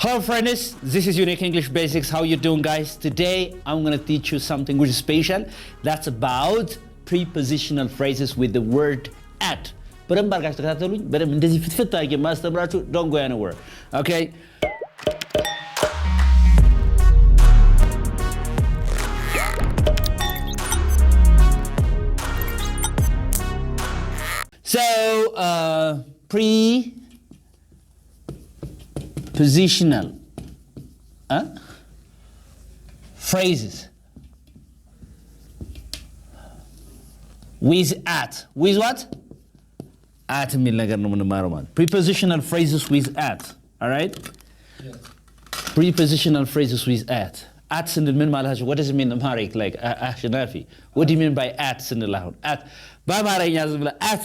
Hello friends, this is Unique English Basics. How you doing guys? Today I'm going to teach you something which is special. That's about prepositional phrases with the word at. በደንብ አድርጋችሁ ተከታተሉኝ። በደንብ እንደዚህ ፍትፍት አድርጌ ማስተምራችሁ don't go anywhere. Okay? So, prepositional phrases with at. With what? At የሚል ነገር ነው የምንማረው ማለት prepositional phrases with at. All right? Yes. Prepositional phrases with at. At ስንል ምን ማለታችሁ? What does it mean in Amharic? Like አሸናፊ. What do you mean by at ስንል አሁን? At በአማርኛ ዝም ብለህ at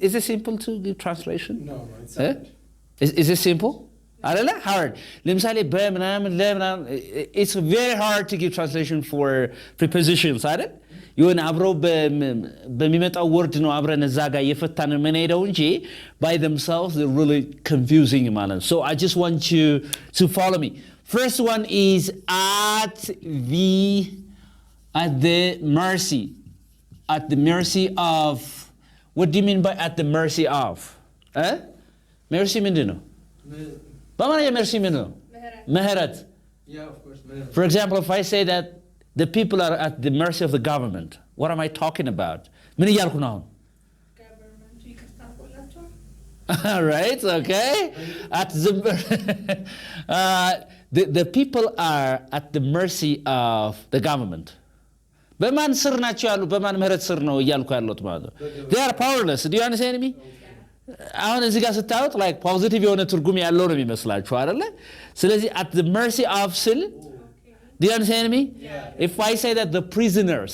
is it simple to give translation? No, it's hard. Is it simple? አይደለ? Hard. ለምሳሌ በምናምን ለምናምን it's very hard to give translation for prepositions አይደል? የሆነ አብሮ በሚመጣው ወርድ ነው አብረን እዛ ጋር እየፈታን የምንሄደው እንጂ by themselves they're really confusing ማለት ነው. So I just want you to follow me. First one is at the mercy. At the mercy of. What do you mean by at the mercy of? Mercy ምንድን ነው? በአማርኛ mercy ምንድን ነው? ምህረት. Yeah, of course. For example, if I say that the people are at the mercy of the government, what am I talking about? ምን እያልኩ ነው አሁን? Government ይቅርታ ቆላቸው. All right, okay. At the people are at the mercy of the government. በማን ስር ናቸው ያሉ? በማን ምህረት ስር ነው እያልኩ ያለሁት ማለት ነው? They are powerless. Do you understand me? አሁን እዚህ ጋር ስታዩት like positive የሆነ ትርጉም ያለው ነው የሚመስላችሁ አይደለ? ስለዚህ at the mercy of ስል Do you understand me? Yeah. If I say that the prisoners,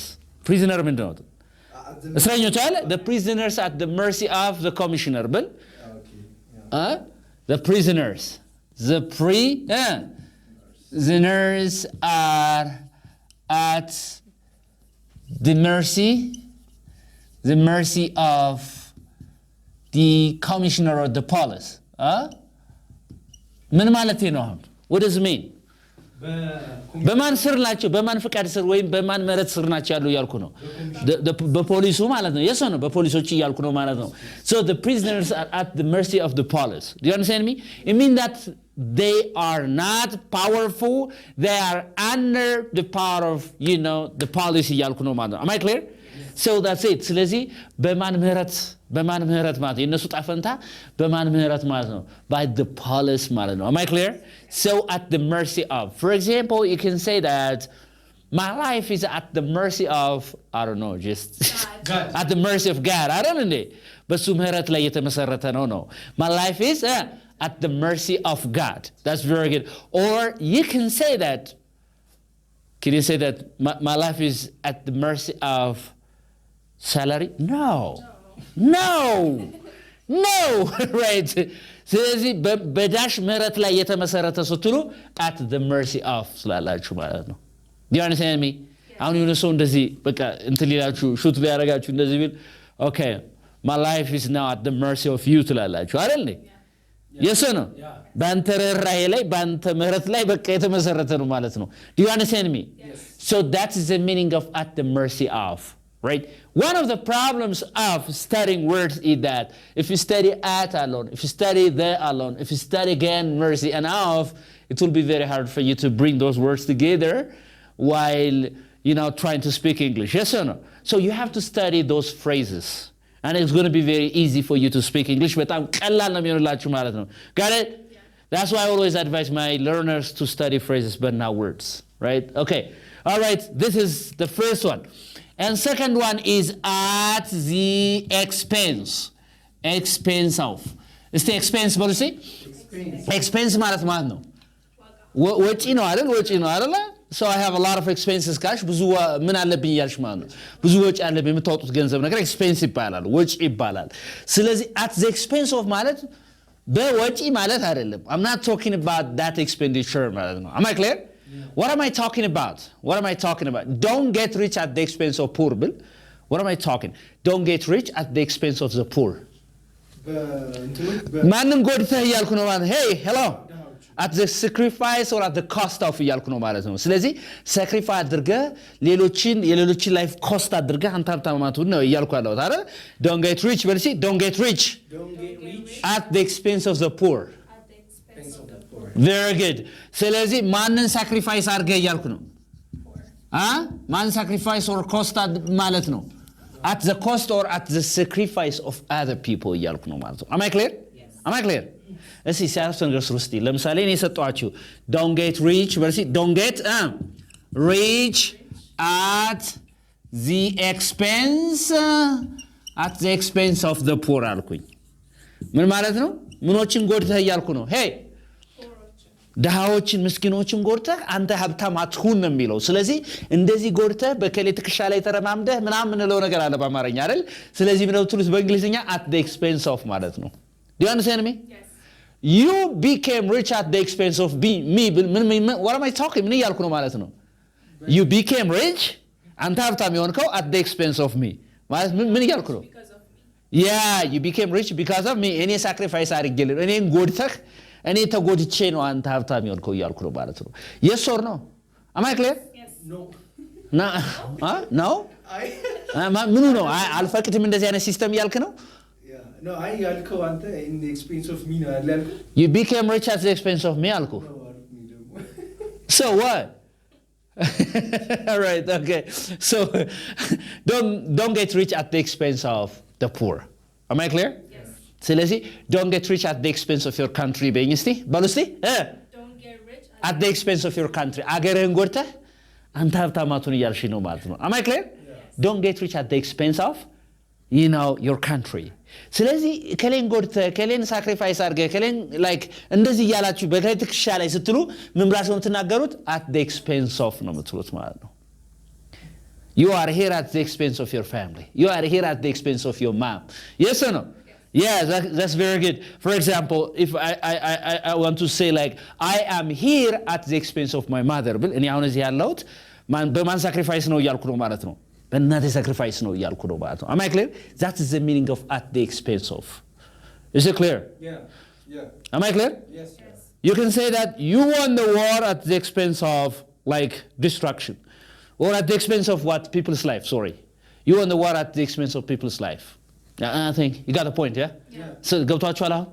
prisoner ምንድን ነው? እስረኞች አለ? The prisoners at the mercy of the commissioner ብል the prisoners. The prisoners are at the mercy of the commissioner or the police. ምን ማለት ነው አሁን? What does it mean? በማን ስር ናቸው? በማን ፍቃድ ስር ወይም በማን ምህረት ስር ናቸው ያሉ እያልኩ ነው። በፖሊሱ ማለት ነው። የሰው ነው በፖሊሶች እያልኩ ነው ማለት ነው። So the prisoners are at the mercy of the police. Do you understand me? It means that they are not powerful. They are under the power of, the police እያልኩ ነው ማለት ነው. Am I clear? So that's it. ስለዚህ በማን ምህረት ማለት ነው። የነሱ ጣፈንታ በማን ምህረት ማለት ነው? By the police ማለት ነው. Am I clear? So at the mercy of. For example, you can say that my life is at the mercy of, I don't know, just God. At the mercy of God. I don't know. በሱ ምህረት ላይ የተመሰረተ ነው. My life is at the mercy of God. That's very good. Or you can say that. Can you say that my life is at the mercy of salary? No. Right. ስለዚህ በዳሽ ምህረት ላይ የተመሰረተ ስትሉ at the mercy of ስላላችሁ ማለት ነው. Do you understand me? አሁን የሆነ ሰው እንደዚህ በቃ እንትን ሊላችሁ ሹት ቢያደርጋችሁ እንደዚህ ቢል okay, my life is now at the mercy of you ትላላችሁ አይደል? የሱ ነው በአንተ ርህራሄ ላይ በአንተ ምህረት ላይ በቃ የተመሰረተ ነው ማለት ነው. Do you understand me? Yes. So that is the meaning of at the mercy of. Right? One of the problems of studying words is that if you study at alone, if you study the alone, if you study again mercy and of, it will be very hard for you to bring those words together while, trying to speak English. Yes or no? So you have to study those phrases. And it's going to be very easy for you to speak English. በጣም ቀላል ነው የሚሆንላችሁ ማለት ነው. Got it? That's why I always advise my learners to study phrases but not words. Right? Okay. All right. This is the first one. And second one is at the expense. Expense of. Is the expense what you say? Expense ማለት ነው. ወጪ ነው አይደል? So I have a lot of expenses cash. ብዙ ምን አለብኝ ያልሽ ማለት ነው። ብዙ ወጪ አለብኝ የምታወጡት ገንዘብ ነገር expense ይባላል፣ ወጪ ይባላል። ስለዚህ at the expense of ማለት በወጪ ማለት አይደለም. I'm not talking about that expenditure ማለት ነው. Am I clear? Yeah. What am I talking about? Don't get rich at the expense of poor. Bill. What am I talking? Don't get rich at the expense of the poor. ማንም ጎድተህ እያልኩ ነው ማለት hey hello at the sacrifice or at the cost of እያልኩ ነው ማለት ነው። ስለዚህ sacrifice አድርገህ የሌሎችን ላይፍ ኮስት አድርገህ አንተ ሀብታማቱን ነው እያልኩ ያለሁት አይደል? don't get rich በል እስኪ don't get rich at the expense of the poor. very good. ስለዚህ ማንን ሳክሪፋይስ አድርገህ እያልኩ ነው? ማን ሳክሪፋይስ or cost ማለት ነው? at the cost or at the sacrifice of other people እያልኩ ነው ማለት ነው። am I clear? am I clear? እስኪ ሲያርስ ነገር ውስጥ ለምሳሌ እኔ ሰጠኋችሁ don't get rich በል እስኪ don't get rich at the expense of the poor አልኩኝ። ምን ማለት ነው? ምኖችን ጎድተህ እያልኩ ነው? ሄይ ድሃዎችን ምስኪኖችን ጎድተህ አንተ ሀብታም አትሁን ነው የሚለው። ስለዚህ እንደዚህ ጎድተህ በከሌ ትከሻ ላይ ተረማምደህ ምናምን ምንለው ነገር አለ በአማርኛ አይደል? ስለዚህ ምንለው ትሉት በእንግሊዝኛ at the expense of ማለት ነው። do you understand me? Yes. you became rich at the expense of me. what am I talking? ምን እያልኩ ነው ማለት ነው? you became rich አንተ ሀብታም የሆንከው at the expense of me ማለት ምን እያልኩ ነው? yeah you became rich because of me. እኔ ሳክሪፋይስ አድርጌልህ እኔን ጎድተህ እኔ ተጎድቼ ነው አንተ ሀብታም የሆንከው እያልኩ ነው ማለት ነው። yes or no? am I clear? Yes. No. no? ምኑ ነው አልፈቅድም እንደዚህ አይነት ሲስተም እያልክ ነው? No, I ያልከው አንተ in the expense of me ነው ያልከው? you became rich at the expense of me አልኩ። so what? all right, okay. so don't get rich at the expense of the poor. am I clear? Yes. ስለዚህ don't get rich at the expense of your country በይኝ እስቲ በሉ እስቲ Don't get rich at the expense of your country አገርህን ጎድተህ አንተ ሀብታማቱን እያልሽ ነው ማለት ነው። am I clear? don't get rich at the expense of your country. ስለዚህ ከሌን ጎድተህ ከሌን ሳክሪፋይስ አድርገህ ከሌን ላይክ እንደዚህ እያላችሁ በከሌ ትከሻ ላይ ስትሉ ምን ብላችሁ ነው የምትናገሩት? at the expense of ነው የምትሉት ማለት ነው። you are here at the expense of your family. you are here at the expense of your mom. yes or no? yeah, that's very good. For example, if I want to say like I am here at the expense of my mother ብል እኔ አሁን እዚህ ያለሁት በማን ሳክሪፋይስ ነው እያልኩ ነው ማለት ነው? በእናቴ ሳክሪፋይስ ነው እያልኩ ነው ማለት ነው። am I clear? that is the meaning of at the expense of. is it clear? Yeah. am I clear? Yes. you can say that you won the war at the expense of like destruction or at the expense of what people's life. sorry, you won the war at the expense of people's life. I think you got the point. yeah? so ገብቷችኋል አሁን?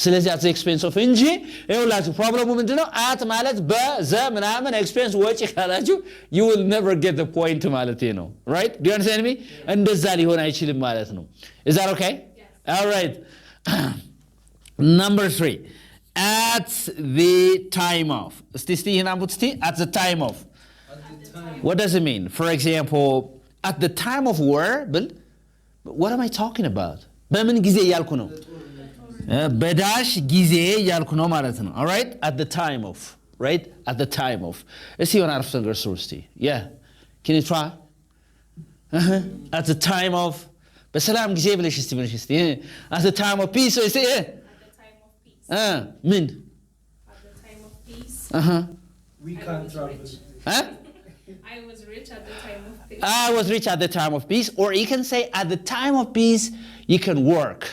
ስለዚህ at the expense of እንጂ ይኸውላችሁ ፕሮብለሙ ምንድነው? at ማለት በዘ ምናምን ኤክስፔንስ ወጪ ካላችሁ you will never get the point ማለት ነው። right? do you understand me? እንደዛ ሊሆን አይችልም ማለት ነው። is that okay? Yes. all right. number 3 at the time of እስቲ at the time of At the time. what does it mean? for example, at the time of war ብል what am I talking about? በምን ጊዜ እያልኩ ነው? በዳሽ ጊዜ እያልኩ ነው ማለት ነው። all right? at the time of. right? at the time of. እስቲ የሆነ አረፍተ ነገር ስሩ እስቲ። yeah, can you try? at the time of በሰላም ጊዜ ብለሽ እስቲ at the time of peace. እስቲ at the time of peace. ምን At the time of peace. We I can't was travel. rich. I was rich at the time of peace. I was rich at the time of peace. or you can say at the time of peace you can work.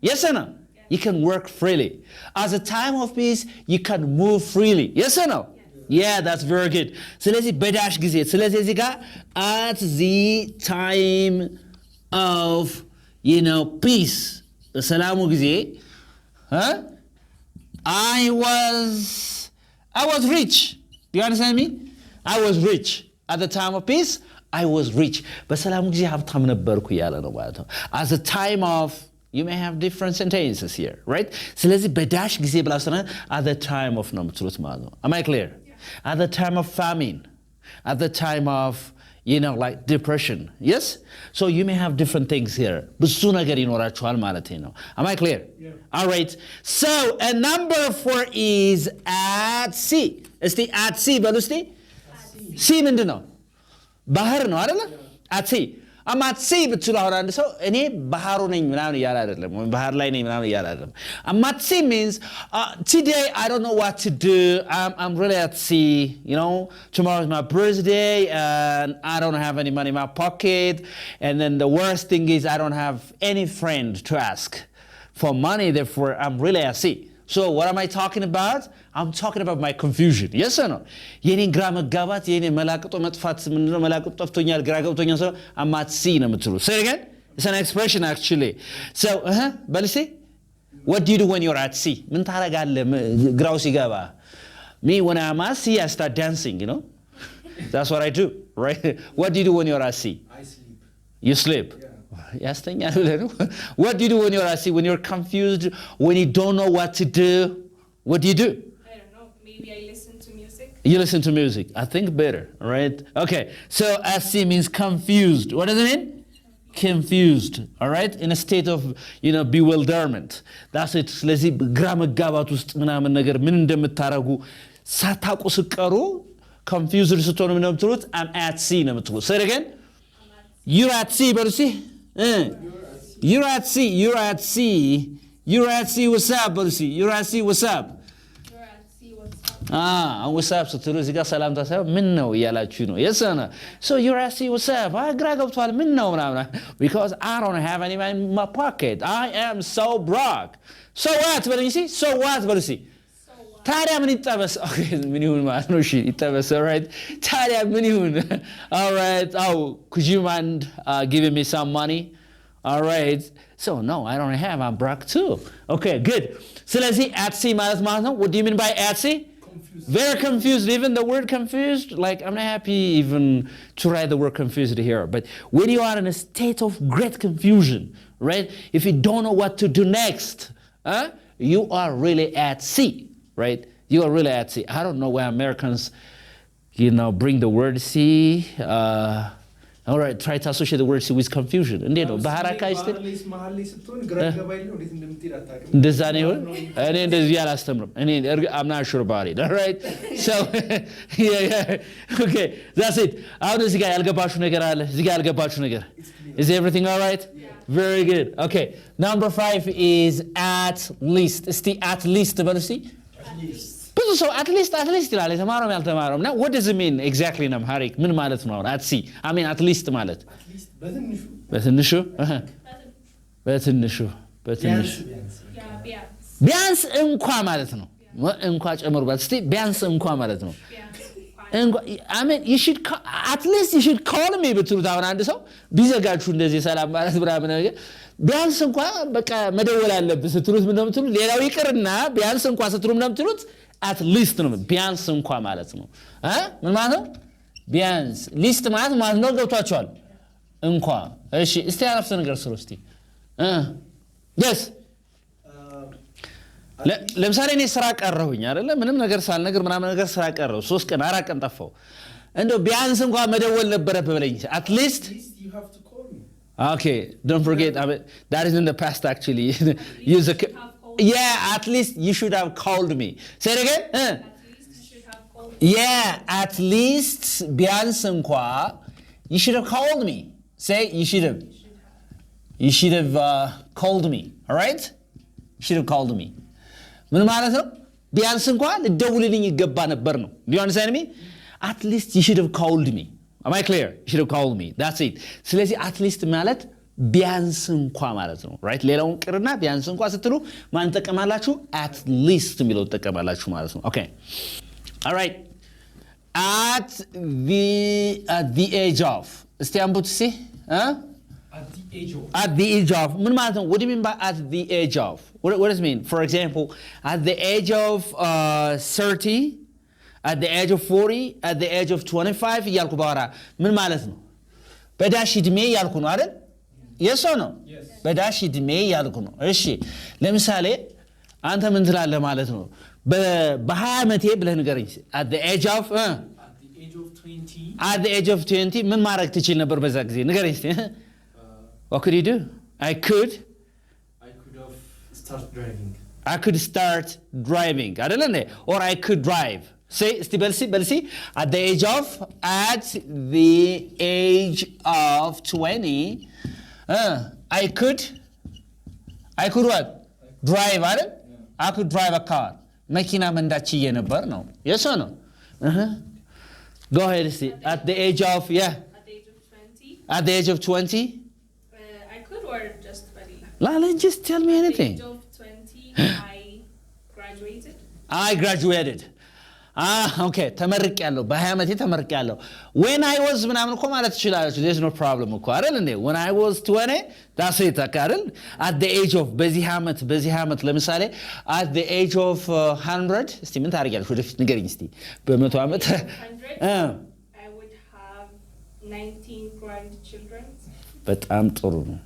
yes or no? you can work freely. at the time of peace you can move freely. yes or no? yeah, that's very good. ስለዚህ በዳሽ ጊዜ ስለዚህ እዚህ ጋር at the time of peace በሰላሙ ጊዜ I was rich. do you understand me? I was rich at the time of peace. I was rich. በሰላሙ ጊዜ ሀብታም ነበርኩ እያለ ነው ማለት ነው። at the time of you may have different sentences here, right? ስለዚህ በዳሽ ጊዜ ብላ ስለሆነ at the time of ነው የምትሉት ማለት ነው። am I clear? at the time of famine, at the time of like depression. yes? so you may have different things here. ብዙ ነገር ይኖራችኋል ማለት ነው። am I clear? all right. so and number 4 is at sea. እስቲ at sea በሉ እስቲ። sea ምንድን ነው? ባህር ነው አይደለ? at sea. I'm at sea ብትሉ አሁን አንድ ሰው እኔ ባህሩ ነኝ ምናምን እያለ አይደለም ወይ ባህር ላይ ነኝ ምናምን እያለ አይደለም። I'm at sea means today I don't know what to do. I'm really at sea. Tomorrow is my birthday and I don't have any money in my pocket. And then the worst thing is I don't have any friend to ask for money. Therefore I'm really at sea. So what am I talking about? I'm talking about my confusion. Yes or no? የኔን ግራ መጋባት የኔን መላቅጦ መጥፋት ምንድነው መላቅጦ ጠፍቶኛል ግራ ገብቶኛል so I'm at sea ነው የምትሉ say again it's an expression actually so በልሴ what do you do when you're at sea ምን ታረጋለህ ግራው ሲገባ me when I'm at sea I start dancing you know that's what I do right what do you do when you're at sea I sleep. you sleep ያስተኛል ብለህ ነው what do you do when you're at sea when you're confused when you don't know what to do what do you do I don't know. Maybe I listen to music. you listen to music I think better right okay so at sea means confused what does it mean confused all right in a state of you know bewilderment that's it ስለዚህ ግራ መጋባት ውስጥ ምናምን ነገር ምን እንደምታረጉ ሳታውቁ ስቀሩ confused ስትሆኑ ምን እንደምትሉት I'm at sea ነው የምትሉት say it again you're at sea but see you're at sea you're at sea you're at sea what's up but see you're at sea what's up You're at sea. What's up? what's up ስትሉ እዚህ ጋር ሰላምታ ሳይሆን ምን ነው እያላችሁ ነው yes or no so you're at sea what's up ግራ ገብቷል ምን ነው ምናምን because I don't have any money in my pocket I am so broke so what but you see so what but see ታዲያ ምን ይጠበስ okay ምን ይሁን ማለት ነው እሺ ይጠበስ all right ታዲያ ምን ይሁን all right oh could you mind giving me some money all right so no I don't have I'm broke too okay good ስለዚህ at sea ማለት ነው what do you mean by at sea Confused. very confused even the word confused like I'm not happy even to write the word confused here but when you are in a state of great confusion right if you don't know what to do next you are really at sea right you are really at sea I don't know why Americans you know bring the word sea all right try to associate the word sea with confusion እንዴት ነው ባህር አካባቢ መሀል ላይ ስትሆን ግራ ገባይ ነው እንዴት እንደምትሄድ አታውቅም እንደዛ ነው ይሆን እኔ እንደዚህ አላስተምርም እኔ I'm not sure about it all right so yeah okay that's it አሁን እዚህ ጋር ያልገባችሁ ነገር አለ እዚህ ጋር ያልገባችሁ ነገር is everything all right very good okay number 5 is at least እስቲ at least በሉ እስቲ ብዙ ሰው at least ይላል የተማረውም ያልተማረውም እና what does it mean exactly ነው ሀሪክ ምን ማለት ነው at sea I mean at least ማለት በትንሹ ቢያንስ እንኳ ማለት ነው እንኳ ጨምሩበት እስቲ ቢያንስ እንኳ ማለት ነው I mean you should at least you should call me ብትሉት አሁን አንድ ሰው ቢዘጋችሁ እንደዚህ ሰላም ማለት ምናምን ነገር ቢያንስ እንኳ በቃ መደወል አለብህ ስትሉት ምን ነው የምትሉት ሌላው ይቅርና ቢያንስ እንኳ ስትሉት ምን ነው የምትሉት at least ነው ቢያንስ እንኳ ማለት ነው ምን ማለት ነው ቢያንስ ሊስት ማለት ነው ገብቷቸዋል እንኳ እሺ እስቲ አረፍተ ነገር ስሩ እስቲ yes ለምሳሌ እኔ ስራ ቀረሁኝ አይደለ ምንም ነገር ሳልነገር ምናምን ነገር ስራ ቀረሁ 3 ቀን 4 ቀን ጠፋው እንደው ቢያንስ እንኳን መደወል ነበረብህ በለኝ at least you have to call me okay don't forget I mean, that is in the past actually use a yeah at least you should have called me say it again At least you should have called me. yeah at least ቢያንስ እንኳን you should have called me say you should have called me all right you should have called me ምን ማለት ነው ቢያንስ እንኳን ልደውልልኝ ይገባ ነበር ነው do you understand me at least you should have called me am I clear you should have called me that's it ስለዚህ at least ማለት ቢያንስ እንኳን ማለት ነው right ሌላውን ቅርና ቢያንስ እንኳን ስትሉ ማን ተጠቀማላችሁ at least የሚለው ተጠቀማላችሁ ማለት ነው okay all right at the age of እስቲ አንቡት see at the age of ምን ማለት ነው what do you mean by at the age of what does it mean for example at the age of 30 at the age of 40 at the age of 25 እያልኩ ባወራ ምን ማለት ነው በዳሽ እድሜ እያልኩ ነው አይደል yes or no በዳሽ እድሜ እያልኩ ነው እሺ ለምሳሌ አንተ ምን ትላለህ ማለት ነው በ20 ዓመቴ ብለህ ንገረኝ at the age of 20 at the age of 20 ምን ማድረግ ትችል ነበር በዛ ጊዜ ንገረኝ እስቲ what could you do I could have start driving I could start driving አይደለ or I could drive say እስቲ በልሲ at the age of 20 I could what drive አይደል I could drive a car መኪና መንዳት ችዬ ነበር ነው yes or no go ahead see at the age of at the age of 20 I could or just Lala just tell me anything at the age of 20 I I graduated. Okay, ተመርቄያለሁ በ20 ዓመቴ ተመርቄያለሁ when I was ምናምን እኮ ማለት ትችላለች there's no problem እኮ አይደል እንዴ when I was 20 that's it አይደል at the age of በዚህ ዓመት ለምሳሌ at the age of 100 እስቲ ምን ታደርጊያለሽ ወደፊት ንገሪኝ እስቲ በ100 ዓመት 100 I would have 19 grandchildren በጣም ጥሩ ነው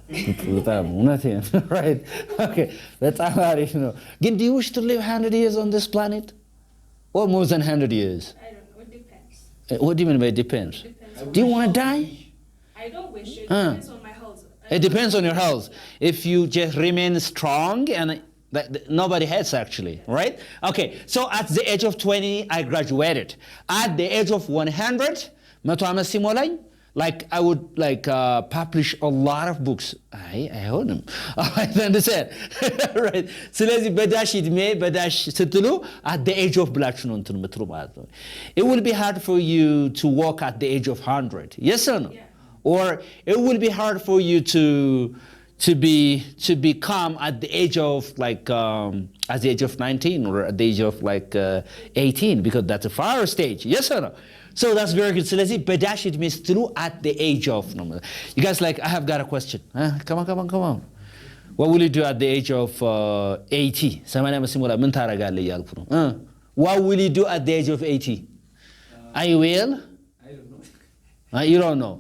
በጣም እውነቴን right okay በጣም አሪፍ ነው ግን do you wish to live 100 years on this planet or more than 100 years? I don't know. It depends. What do you mean by it depends? Do you want to die? I don't wish it. It depends on my health. It depends on your health. If you just remain strong and nobody has actually, right? Okay, so at the age of 20, I graduated. At the age of 100, መቶ ዓመት ሲሞላኝ like I would like publish a lot of books. I own them. I understand. Right. ስለዚህ በዳሽ እድሜ በዳሽ ስትሉ at the age of ብላችሁ ነው እንትን የምትሉ ማለት ነው. It will be hard for you to walk at the age of 100. Yes or no? Yeah. Or it will be hard for you to become at the age of like at the age of 19 or at the age of like 18 because that's a far stage. Yes or no? So that's very good. ስለዚህ በዳሽ እድሜ ስትሉ at the age of ነው. You guys like I have got a question. Come on. What will you do at the age of 80? 80 ዓመት ሲሞላ ምን ታደርጋለህ እያልኩ ነው. What will you do at the age of 80? I will? I don't know. You don't know.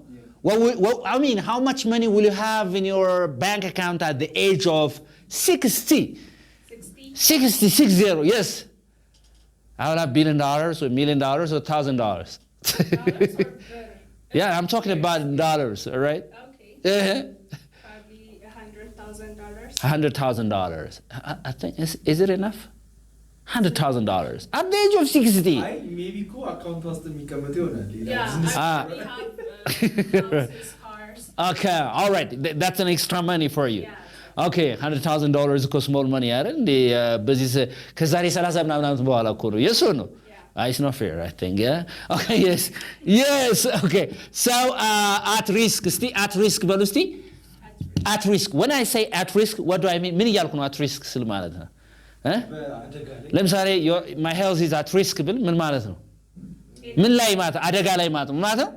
Yeah. I mean, how much money will you have in your bank account at the age of 60? 60, yes. I will have $1 billion or $1 million or $1,000. Dollars or better? Yeah, I'm talking about dollars, all right? Okay. Probably $100,000. $100,000. I think, is it enough? $100,000 at the age of 60. Maybe co account was the የሚቀመጥ ይሆናል Yeah, I already have houses, cars. Okay, all right. That's an extra money for you. Yeah. Okay, $100,000 እኮ small money አይደል እንዴ በዚህ ከዛሬ 30 ምናምን ዓመት በኋላ እኮ ነው yes or no? Yeah. It's not fair I think yeah okay yes okay so at risk እስቲ at risk በሉ እስቲ at risk when I say at risk what do I mean ምን እያልኩ ነው at risk ስል ማለት ነው ለምሳሌ my health is at risk ብል ምን ማለት ነው ምን ላይ ማለት አደጋ ላይ ማለት ነው ማለት ነው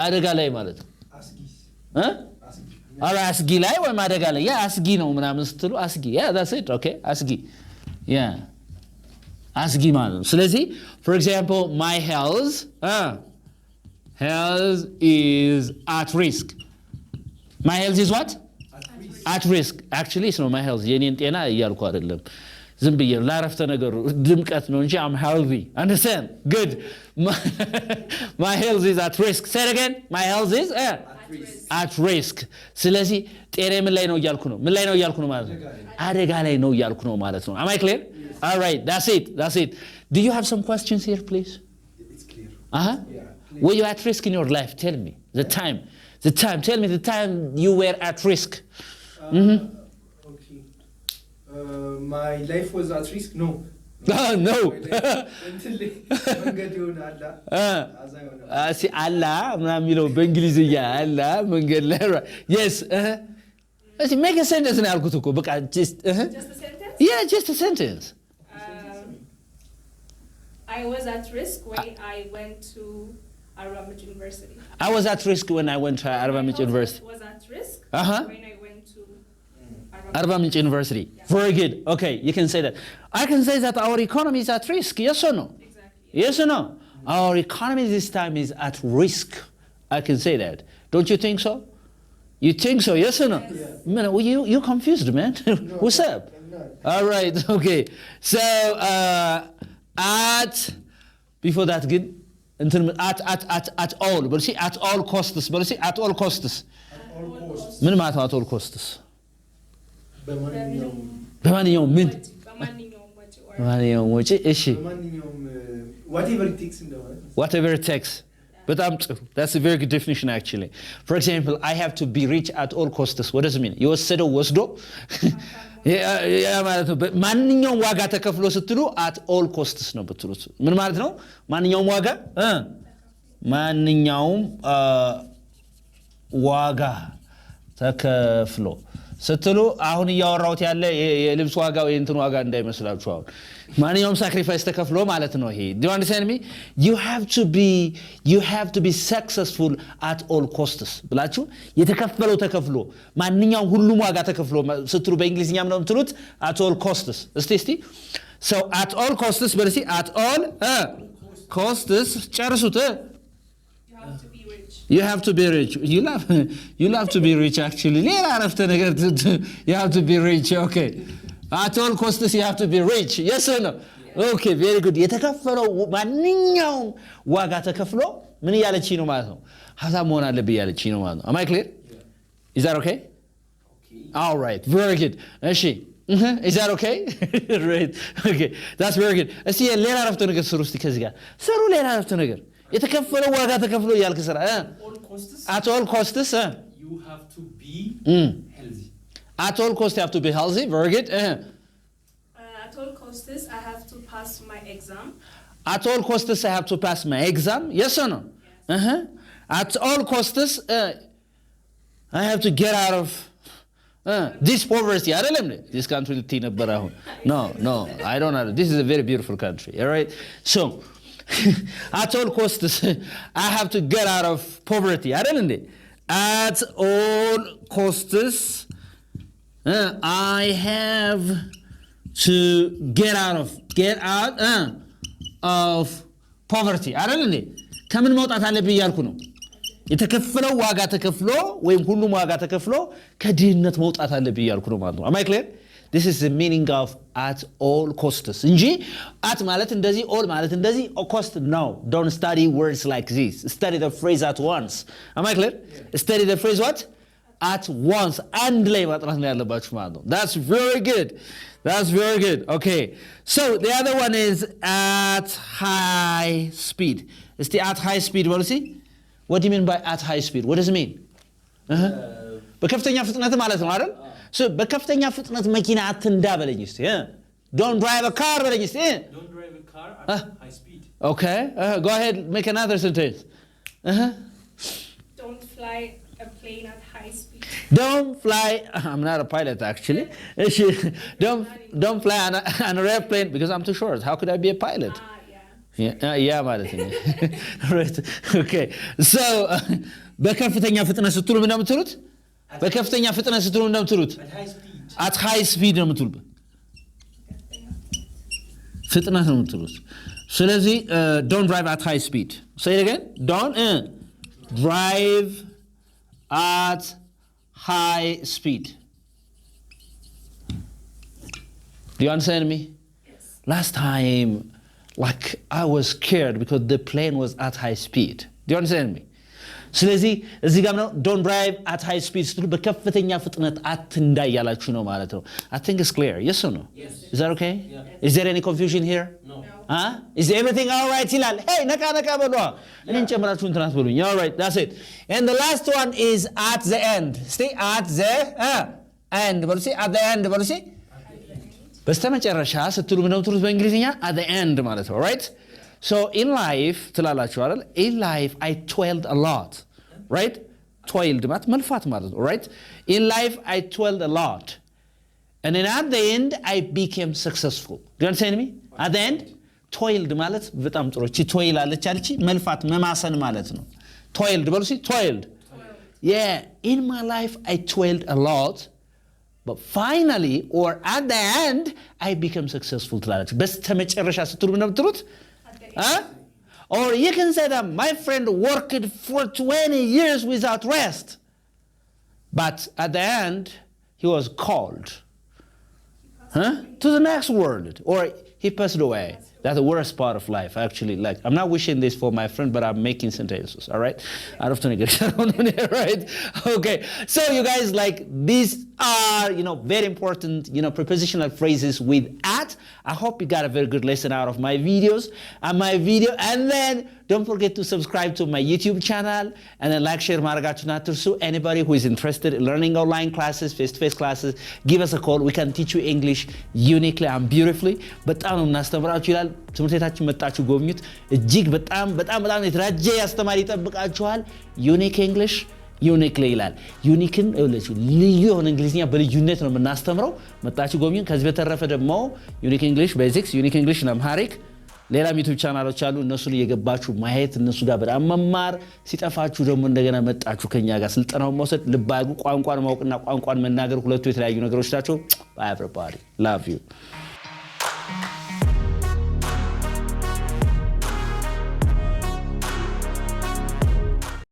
አደጋ ላይ ማለት ነው አራ አስጊ ላይ ወይ ማደጋ ላይ ያ አስጊ ነው ምናምን ስትሉ አስጊ yeah that's it okay አስጊ yeah አስጊ ማለት ነው ስለዚህ for example my health is at risk my health is what at risk actually it's not my health የኔን ጤና እያልኩ አይደለም ዝም ብዬ ላረፍተ ነገሩ ድምቀት ነው እንጂ I'm healthy understand good my health is at risk say it again my health is at risk ስለዚህ ጤና ምን ላይ ነው እያልኩ ነው ምን ላይ ነው እያልኩ ነው ማለት ነው አደጋ ላይ ነው እያልኩ ነው ማለት ነው am I clear all right that's it do you have some questions here please it's clear yeah were you at risk in your life tell me the time tell me the time you were at risk okay my life was at risk no no መንገድ ይሆናል አላ ምናምን የሚለው በእንግሊዝኛ አላ መንገድ ላይ yes make a sentence ነው ያልኩት እኮ በቃ just a sentence yeah just a sentence I was at risk when I went to Arvamich University. I was at risk when I went to Arvamich University. Was at risk when I went to Arvamich University. Yeah. Very good. Okay, you can say that. I can say that our economy is at risk. Yes or no? Exactly. Yes or no? Our economy this time is at risk. I can say that. Don't you think so? You think so? Yes or no? Yes. Man, you confused, man. No, What's up? I'm not. All right. Okay. So before that good. At all. But see at all costs. But see at all costs. At all costs. ምን ማለት ነው at all costs? በማንኛውም ወጪ እሺ በማንኛውም whatever it takes እንደማለት whatever it takes በጣም ጥሩ that's a very good definition actually for example I have to be rich at all costs what does it mean የወሰደው ወስዶ ያ ማለት ነው ማንኛውም ዋጋ ተከፍሎ ስትሉ at all costs ነው ብትሉት ምን ማለት ነው ማንኛውም ዋጋ ማንኛውም ዋጋ ተከፍሎ ስትሉ አሁን ያወራውት ያለ የልብስ ዋጋ ወይ እንትን ዋጋ እንዳይመስላችሁ አሁን ማንኛውም ሳክሪፋይስ ተከፍሎ ማለት ነው ይሄ do you understand me you have to be successful at all costs ብላችሁ የተከፈለው ተከፍሎ ማንኛውም ሁሉም ዋጋ ተከፍሎ ስትሉ በእንግሊዝኛም ነው የምትሉት at all costs እስቲ so at all costs በለሲ at all costs ጨርሱት You have to be rich. You have to be rich actually. ሌላ አረፍተ ነገር you have to be rich. Okay. At all costs you have to be rich. Yes or no? Okay, very good. የተከፈለው ማንኛውም ዋጋ ተከፍሎ ምን ያለች ነው ማለት ነው? ሀሳብ መሆን አለብኝ ያለች ነው ማለት ነው. Am I clear? Is that okay? Okay. All right. Very good. እሺ. Is that okay? Right. Okay. That's very good. እስቲ ሌላ አረፍተ ነገር ስሩ እስቲ ከዚህ ጋር ስሩ ሌላ አረፍተ ነገር የተከፈለው ዋጋ ተከፍሎ ያልክ ስራ at all costs you have to be healthy. At all costs you have to be healthy. Very good. At all costs I have to pass my exam. At all costs I have to pass my exam. Yes or no? Yes. At all costs I have to get out of this poverty. አይደለም this country ልትይ ነበር አሁን no I don't know. This is a very beautiful country. All right, so at all costs I have to get out of poverty አይደል እንዴ at all costs I have to get out of poverty አይደል እንዴ ከምን መውጣት አለብኝ እያልኩ ነው የተከፈለው ዋጋ ተከፍሎ ወይም ሁሉም ዋጋ ተከፍሎ ከድህነት መውጣት አለብኝ እያልኩ ነው ማለት ነው am I clear This is the meaning of at all costs. እንጂ at ማለት እንደዚህ all ማለት እንደዚህ cost no. Don't study words like this. Study the phrase at once. Am I clear? Yeah. Study the phrase what? At once. አንድ ላይ ማጥራት ነው ያለባችሁ ማለት ነው. That's very good. That's very good. Okay. So the other one is at high speed. Is the at high speed what is it? What do you mean by at high speed? What does it mean? በከፍተኛ ፍጥነት ማለት ነው አይደል? So በከፍተኛ ፍጥነት መኪና አትንዳ በለኝ እስቲ don't drive a car በለኝ እስቲ don't drive a car at high speed. Okay, go ahead, make another sentence. Don't fly a plane at high speed. Don't fly I'm not a pilot actually. Don't fly an airplane because I'm too short. How could I be a pilot? Yeah ማለት ነው right okay so በከፍተኛ ፍጥነት ስትሉ ምን ነው የምትሉት በከፍተኛ ፍጥነት ስትሉ ምን ነው የምትሉት at high speed ነው የምትሉት ፍጥነት ነው የምትሉት ስለዚህ don't drive at high speed say it again don't drive at high speed do you understand me Yes. Last time like I was scared because the plane was at high speed. Do you understand me? ስለዚህ እዚህ ጋር ነው don't drive at high speed ስትሉ በከፍተኛ ፍጥነት አትንዳ ያላችሁ ነው ማለት ነው. I think it's clear. Yes or no? Yes. Is that okay? Yeah. Is there any confusion here? No. Is everything all right ይላል? Hey ነቃ በሉ. እኔን ጨምራችሁ እንትን አትበሉኝ. All right, that's it. And the last one is at the end. Stay at the end. በሉ see at the end በሉ see በስተመጨረሻ ስትሉ ምን ነው ትሩት በእንግሊዝኛ at the end ማለት ነው right so in life ትላላችሁ አይደል in life I toiled a lot right toiled ማለት መልፋት ማለት ነው right in life I toiled a lot and then at the end I became successful do you understand me at the end toiled ማለት በጣም ጥሩ እቺ toil አለች አለች መልፋት መማሰን ማለት ነው toiled በሉ see toiled yeah in my life I toiled a lot but finally or at the end I became successful ትላለች በስተመጨረሻ ስትሉ ምን ነው or you can say that my friend worked for 20 years without rest but at the end he was called to the next world or he passed away that's the worst part of life actually like I'm not wishing this for my friend but I'm making sentences all right out of right okay so you guys like these are very important prepositional phrases with at I hope you got a very good lesson out of my videos and then don't forget to subscribe to my YouTube channel and then like share ማድረጋችሁን አትርሱ anybody who is interested in learning online classes face-to-face classes give us a call we can teach you English uniquely and beautifully በጣም ነው እናስተምራችሁ ይላል ትምህርት ቤታችን መጣችሁ ጎብኙት እጅግ በጣም የተራጀ ያስተማሪ ይጠብቃችኋል unique English ዩኒክሊ ይላል። ዩኒክን ልዩ የሆነ እንግሊዝኛ በልዩነት ነው የምናስተምረው። መጣችሁ ጎብኙን። ከዚህ በተረፈ ደግሞ ዩኒክ እንግሊሽ ቤዚክስ፣ ዩኒክ እንግሊሽ አምሃሪክ ሌላ ዩቲዩብ ቻናሎች አሉ። እነሱን እየገባችሁ ማየት እነሱ ጋር በጣም መማር፣ ሲጠፋችሁ ደግሞ እንደገና መጣችሁ ከኛ ጋር ስልጠናውን መውሰድ። ልብ አድርጉ። ቋንቋን ማወቅና ቋንቋን መናገር ሁለቱ የተለያዩ ነገሮች ናቸው። Bye everybody. Love you.